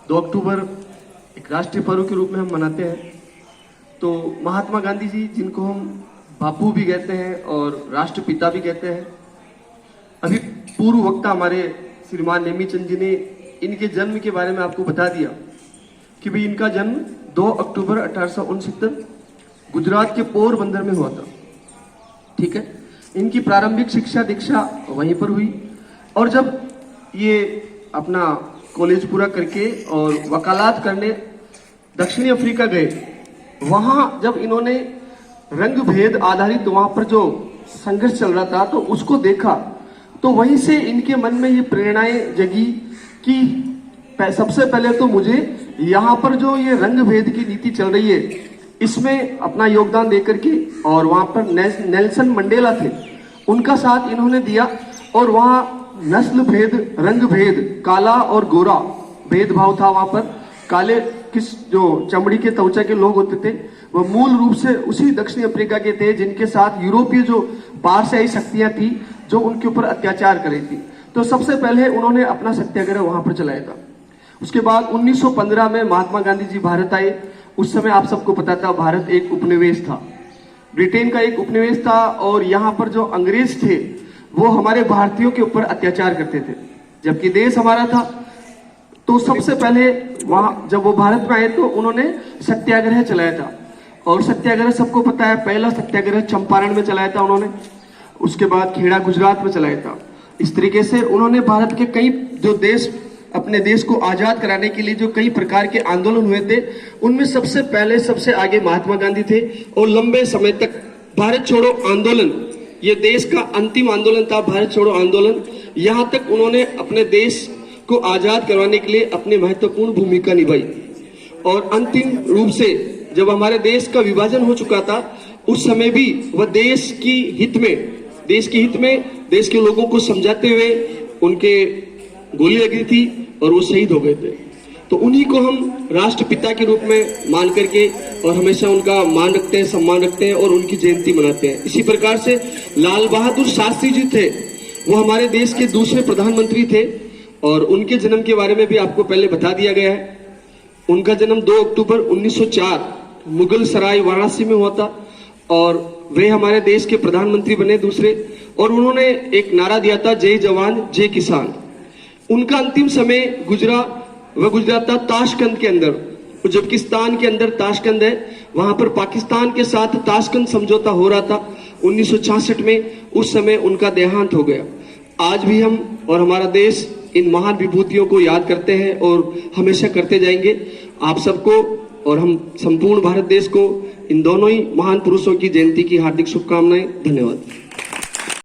2 अक्टूबर एक राष्ट्रीय पर्व के रूप में हम मनाते हैं। तो महात्मा गांधी जी, जिनको हम बापू भी कहते हैं और राष्ट्रपिता भी कहते हैं, अभी पूर्व वक्ता हमारे श्रीमान नेमीचंद जी ने इनके जन्म के बारे में आपको बता दिया कि भाई इनका जन्म 2 अक्टूबर 1869 गुजरात के पोरबंदर में हुआ था। ठीक है, इनकी प्रारंभिक शिक्षा दीक्षा वहीं पर हुई और जब ये अपना कॉलेज पूरा करके और वकालत करने दक्षिणी अफ्रीका गए, वहां जब इन्होंने रंग भेद आधारित वहां पर जो संघर्ष चल रहा था तो उसको देखा, तो वहीं से इनके मन में ये प्रेरणाएं जगी कि सबसे पहले तो मुझे यहाँ पर जो ये रंग भेद की नीति चल रही है इसमें अपना योगदान देकर के, और वहां पर नेल्सन मंडेला थे, उनका साथ इन्होंने दिया और वहां नस्ल भेद, रंग भेद, काला और गोरा भेदभाव था वहां पर। काले किस जो चमड़ी के त्वचा के लोग होते थे वह मूल रूप से उसी दक्षिण अफ्रीका के थे जिनके साथ यूरोपीय जो बाहर से आई शक्तियां थी जो उनके ऊपर अत्याचार कर रही थी। तो सबसे पहले उन्होंने अपना सत्याग्रह वहां पर चलाया था। उसके बाद 1915 में महात्मा गांधी जी भारत आए। उस समय आप सबको पता था भारत एक उपनिवेश था, ब्रिटेन का एक उपनिवेश था और यहाँ पर जो अंग्रेज थे वो हमारे भारतीयों के ऊपर अत्याचार करते थे, जबकि देश हमारा था। तो सबसे पहले वहां जब वो भारत में आए तो उन्होंने सत्याग्रह चलाया था, और सत्याग्रह सबको पता है, पहला सत्याग्रह चंपारण में चलाया था उन्होंने, उसके बाद खेड़ा गुजरात में चलाया था। इस तरीके से उन्होंने भारत के कई जो देश, अपने देश को आजाद कराने के लिए जो कई प्रकार के आंदोलन हुए थे उनमें सबसे पहले सबसे आगे महात्मा गांधी थे। और लंबे समय तक भारत छोड़ो आंदोलन, ये देश का अंतिम आंदोलन था, भारत छोड़ो आंदोलन, यहां तक उन्होंने अपने देश को आजाद करवाने के लिए अपनी महत्वपूर्ण भूमिका निभाई। और अंतिम रूप से जब हमारे देश का विभाजन हो चुका था उस समय भी वह देश के हित में देश के लोगों को समझाते हुए उनके गोली लगी थी और वो शहीद हो गए थे। तो उन्हीं को हम राष्ट्रपिता के रूप में मान करके और हमेशा उनका मान रखते हैं, सम्मान रखते हैं और उनकी जयंती मनाते हैं। इसी प्रकार से लाल बहादुर शास्त्री जी थे, वो हमारे देश के दूसरे प्रधानमंत्री थे और उनके जन्म के बारे में भी आपको पहले बता दिया गया है। उनका जन्म 2 अक्टूबर 1904 मुगल सराय वाराणसी में हुआ था और वे हमारे देश के प्रधानमंत्री बने दूसरे, और उन्होंने एक नारा दिया था, जय जवान जय किसान। उनका अंतिम समय गुजरा था ताशकंद के अंदर, उज्बेकिस्तान के अंदर ताशकंद है, वहां पर पाकिस्तान के साथ ताशकंद समझौता हो रहा था 1966 में। उस समय उनका देहांत हो गया। आज भी हम और हमारा देश इन महान विभूतियों को याद करते हैं और हमेशा करते जाएंगे। आप सबको और हम संपूर्ण भारत देश को इन दोनों ही महान पुरुषों की जयंती की हार्दिक शुभकामनाएं। धन्यवाद।